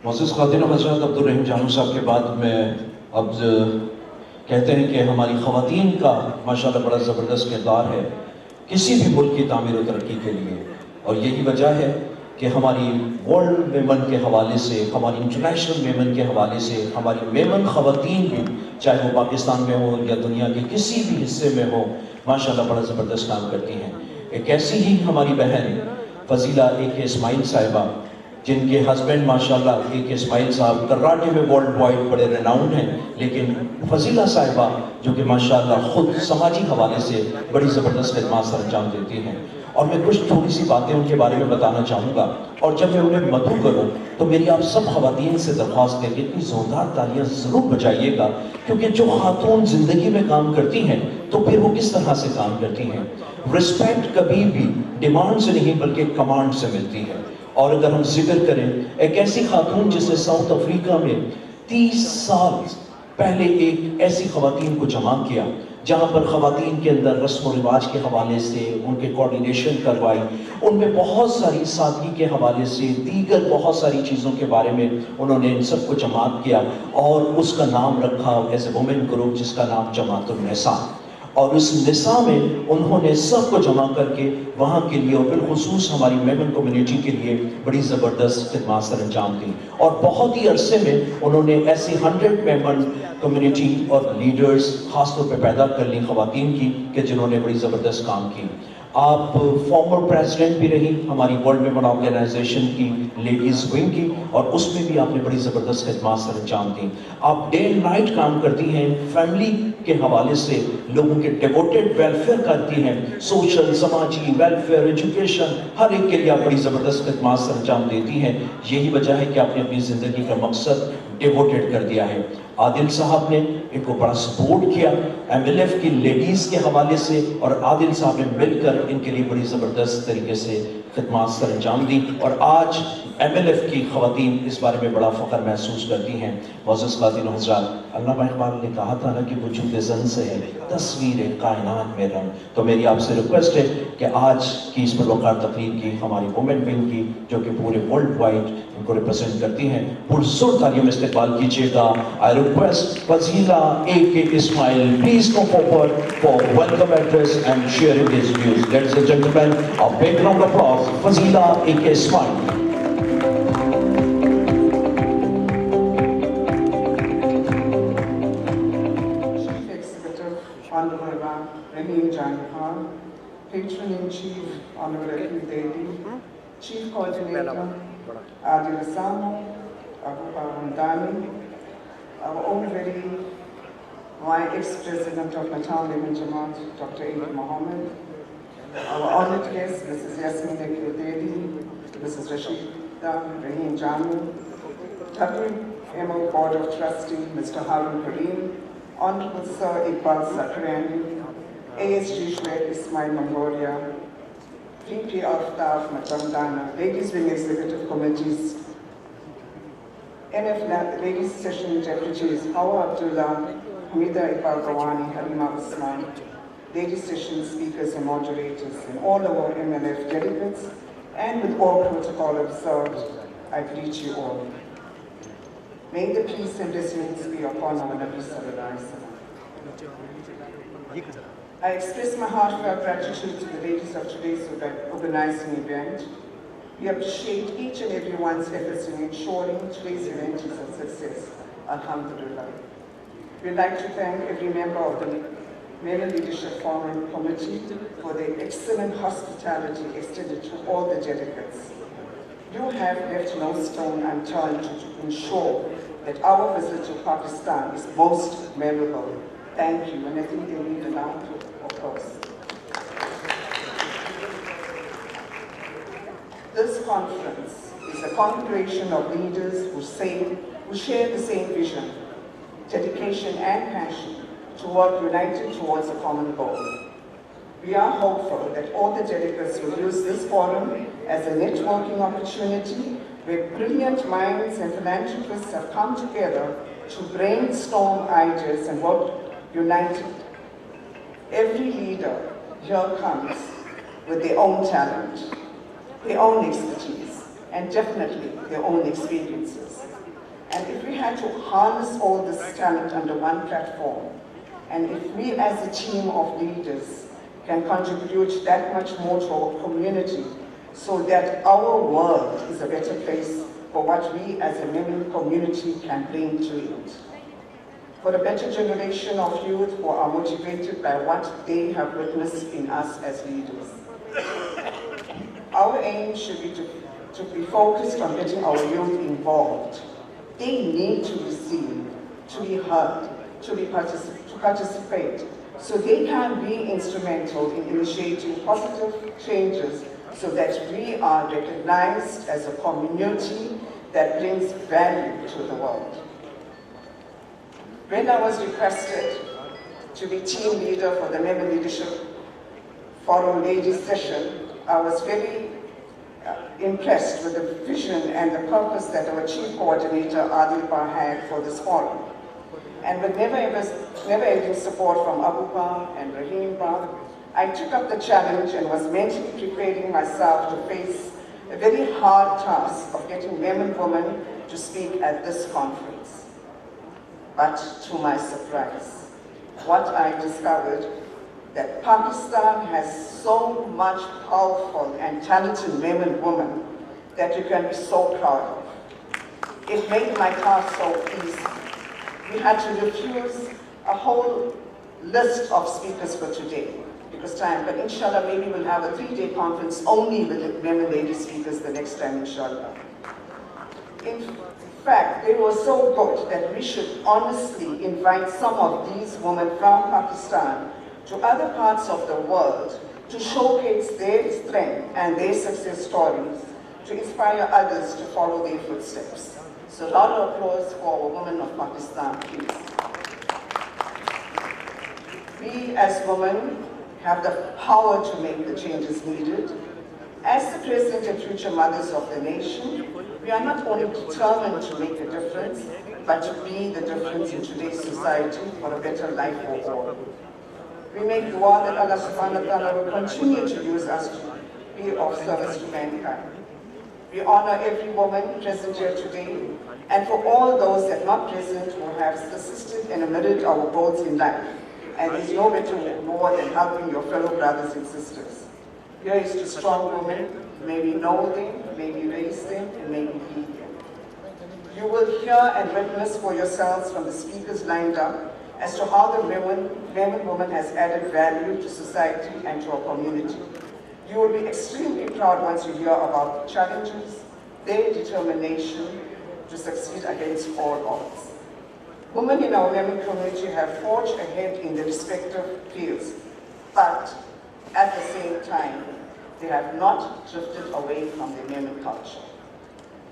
मोअज़्ज़ज़ ख़ातिन हज़रत अब्दुर्रहीम जानू साहब के बाद मैं अब कहते हैं कि हमारी ख़वातीन का माशाअल्लाह बड़ा ज़बरदस्त किरदार है किसी भी मुल्क की तामीर और तरक्की के लिए, और यही वजह है कि हमारी वर्ल्ड मेमन के हवाले से, हमारी इंटरनेशनल मेमन के हवाले से, हमारी मेमन ख़वातीन भी चाहे वो पाकिस्तान में हो या दुनिया के किसी भी हिस्से में हो, माशाअल्लाह बड़ा ज़बरदस्त काम करती हैं। एक ऐसी ही हमारी बहन फजीला A.K. इस्माइल साहिबा, जिनके हस्बैंड माशाअल्लाह A.K. इस्माइल साहब कराची में वर्ल्ड वाइड बड़े रेनाउंड हैं, लेकिन फजीला साहिबा जो कि माशाअल्लाह खुद समाजी हवाले से बड़ी ज़बरदस्त खिदमत सर अंजाम देती हैं, और मैं कुछ थोड़ी सी बातें उनके बारे में बताना चाहूँगा। और जब मैं उन्हें मदू करूँ तो मेरी आप सब ख़वातीन से दरख्वास्त है कि इतनी ज़ोरदार तालियाँ ज़रूर बजाइएगा, क्योंकि जो खातून ज़िंदगी में काम करती हैं तो फिर वो किस तरह से काम करती हैं। रिस्पेक्ट कभी भी डिमांड से नहीं बल्कि कमांड से मिलती है। और अगर हम जिक्र करें एक ऐसी खातून जिसे साउथ अफ्रीका में 30 साल पहले एक ऐसी ख़वातीन को जमा किया जहाँ पर ख़वातीन के अंदर रस्म व रिवाज के हवाले से उनके कोऑर्डिनेशन करवाई, उनमें बहुत सारी सादगी के हवाले से दीगर बहुत सारी चीज़ों के बारे में उन्होंने इन सबको जमात किया, और उसका नाम रखा एज ए वुमेन ग्रुप जिसका नाम जमातुन निसा। और उस निसा में उन्होंने सबको जमा करके वहाँ के लिए और बिलखुसूस हमारी मेमन कम्युनिटी के लिए बड़ी ज़बरदस्त खिदमत सर अंजाम दी, और बहुत ही अरसे में उन्होंने ऐसी 100 मेमन कम्युनिटी और लीडर्स ख़ास तौर पे पैदा कर ली ख़वातीन की कि जिन्होंने बड़ी ज़बरदस्त काम की। आप फॉर्मर प्रेसिडेंट भी रही हमारी वर्ल्ड मेमन ऑर्गेनाइजेशन की लेडीज़ विंग की, और उसमें भी आपने बड़ी ज़बरदस्त खिदमत सर अंजाम दी। आप डे एंड नाइट काम करती हैं फैमिली के हवाले से, लोगों के डिवोटेड वेलफेयर करती हैं, सोशल समाजी वेलफेयर एजुकेशन हर एक के लिए आप बड़ी ज़बरदस्त खिदमत सर अंजाम देती हैं। यही वजह है कि आपने अपनी ज़िंदगी का मकसद डिवोटेड कर दिया है। आदिल साहब ने इनको बड़ा सपोर्ट किया MLF की लेडीज़ के हवाले से, और आदिल साहब ने मिलकर इनके लिए बड़ी ज़बरदस्त तरीके से खिदमत सर अंजाम दी, और आज MLF की ख़वातीन इस बारे में बड़ा फ़ख्र महसूस करती हैं। मुअज़्ज़ज़ ख़वातीन हज़रात, अल्लामा इक़बाल ने कहा था ना कि वजूद ज़न से है तस्वीर कायनात में रंग। तो मेरी आपसे रिक्वेस्ट है कि आज की इस बरवकार तकरीर की हमारी वुमेन विंग की, जो कि पूरे वर्ल्ड वाइड इनको रिप्रेजेंट करती हैं, पुरज़ोर तालियों में इस्तक़बाल कीजिएगा। I request Fazila A.K. Ismail, please come forward for welcome address and sharing his views. Ladies and gentlemen, a big round of applause, Fazila A.K. Ismail. Honorable Rahim Janhan, Patron-in-Chief Honorable Devi, Chief Coordinator Adil Samo, Abu Hamdani, our own very ex-President of Natal Lemon Jamaat, Dr. A.P. Mohammed, our honored guest, Mrs. Ismail Devi, Mrs. Rashida Rahim Janu, WMO Board of Trustees, Mr. Harun Kareem, Honorable Sir Iqbal Sakrani, ASG Shwet Ismail Mongolia, VP of Staff Madam Dana, Ladies Wing Executive Committees, NF Ladies Session Deputies, Hawa Abdullah, Hamida Iqbal Gawani, Halima Usman, Ladies Session Speakers and Moderators, and all our MLF delegates, and with all protocol observed, I greet you all. May the peace and blessings be upon our Nabi Sallallahu Alaihi Wasallam. I express my heartfelt gratitude to the ladies of today's organizing event. We appreciate each and everyone's efforts in ensuring today's event is a success. Alhamdulillah. We'd like to thank every member of the Memon Leadership Forum Committee for their excellent hospitality extended to all the delegates. You have left no stone unturned to ensure that our visit to Pakistan is most memorable. Thank you, and I think they need an outlook, of course. This conference is a congregation of leaders who share the same vision, dedication, and passion to work united towards a common goal. We are hopeful that all the delegates will use this forum as a networking opportunity where brilliant minds and philanthropists have come together to brainstorm ideas and work united. Every leader here comes with their own talent, their own expertise, and definitely their own experiences. And if we had to harness all this talent under one platform, and if we as a team of leaders can contribute that much more to our community so that our world is a better place for what we as a Memon community can bring to it. For the better generation of youth who are motivated by what they have witnessed in us as leaders. Our aim should be to be focused on getting our youth involved. They need to be seen, to be heard, to participate, so they can be instrumental in initiating positive changes so that we are recognized as a community that brings value to the world. When I was requested to be team leader for the Memon Leadership Forum Ladies session, I was very impressed with the vision and the purpose that our chief coordinator Adilpa had for this forum. And with never-ending support from Abupa and Rahimba, I took up the challenge and was mentally preparing myself to face a very hard task of getting Memon women to speak at this conference. But to my surprise, what I discovered that Pakistan has so much powerful and talented Memon women that you can be so proud of. It made my task so easy. We had to refuse a whole list of speakers for today because time, but inshallah maybe we'll have a 3-day conference only with the Memon lady speakers the next time, inshallah. In fact, they were so good that we should honestly invite some of these women from Pakistan to other parts of the world to showcase their strength and their success stories, to inspire others to follow their footsteps. So a round of applause for our women of Pakistan, please. We as women have the power to make the changes needed. As the present and future mothers of the nation, we are not only determined to make a difference, but to be the difference in today's society for a better life for all. We make dua that Allah subhanahu wa ta'ala will continue to use us to be of service to mankind. We honor every woman present here today, and for all those that are not present who have assisted and amended our goals in life. And there's no better more than helping your fellow brothers and sisters. Here is to strong women. May we know them, may we raise them, and may we lead them. You will hear and witness for yourselves from the speakers lined up as to how the Memon woman has added value to society and to our community. You will be extremely proud once you hear about the challenges, their determination to succeed against all odds. Women in our Memon community have forged ahead in their respective fields, but at the same time, they have not drifted away from their Memon culture.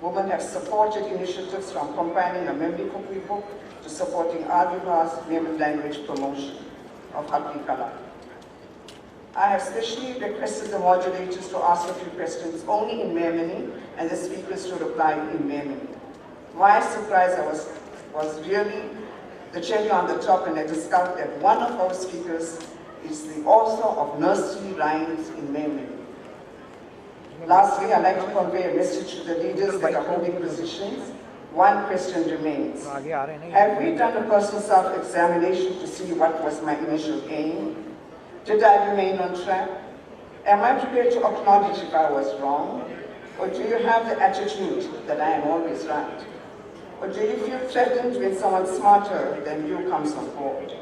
Women have supported initiatives from compiling a memory cookery book to supporting Adiva's Memon language promotion of Hakki Kala. I have specially requested the moderators to ask a few questions only in Memoni and the speakers to reply in Memoni. My surprise was really the cherry on the top when I discovered that one of our speakers is the author of nursery rhymes in Memoni. Lastly, I'd like to convey a message to the leaders that are holding positions. One question remains. Have we done a personal self-examination to see what was my initial aim? Did I remain on track? Am I prepared to acknowledge if I was wrong? Or do you have the attitude that I am always right? Or do you feel threatened when someone smarter than you comes on board?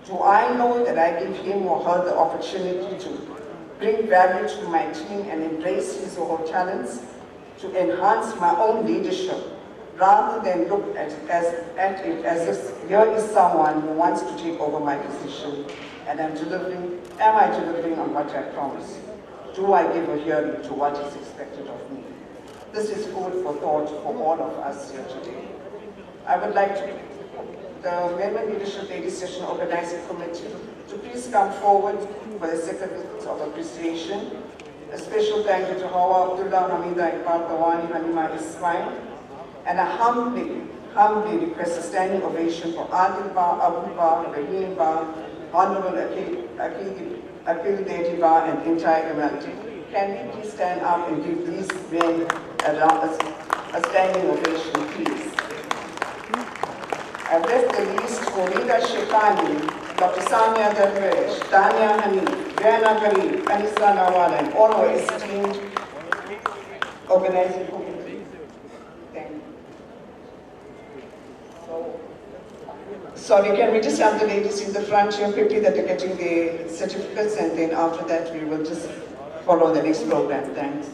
Do I know that I give him or her the opportunity to bring value to my team and embrace his or her talents to enhance my own leadership, rather than look at it as if here is someone who wants to take over my position and am I delivering on what I promised? Do I give a hearing to what is expected of me? This is food for thought for all of us here today. I would like the Memon Leadership Ladies Session Organizing Committee to please come forward for the certificate of appreciation. A special thank you to Hawa Abdullah, Hamida Iqbal Tawani, Halima Ismail, and a humbly request a standing ovation for Adil Ba, Abu Ba, Rahim Ba, Honorable Akil Dedi Ba, and entire MLF. Can we please stand up and give these men a A standing ovation, please. I've left the list for leadership panel, Dr. Samia Darwish, Tanya Hanif, Diana Garib, Anissa Nawal, and all our esteemed organizing committee. Thank you. Sorry, can we just have the ladies in the front here quickly that are getting the certificates, and then after that we will just follow the next program. Thanks.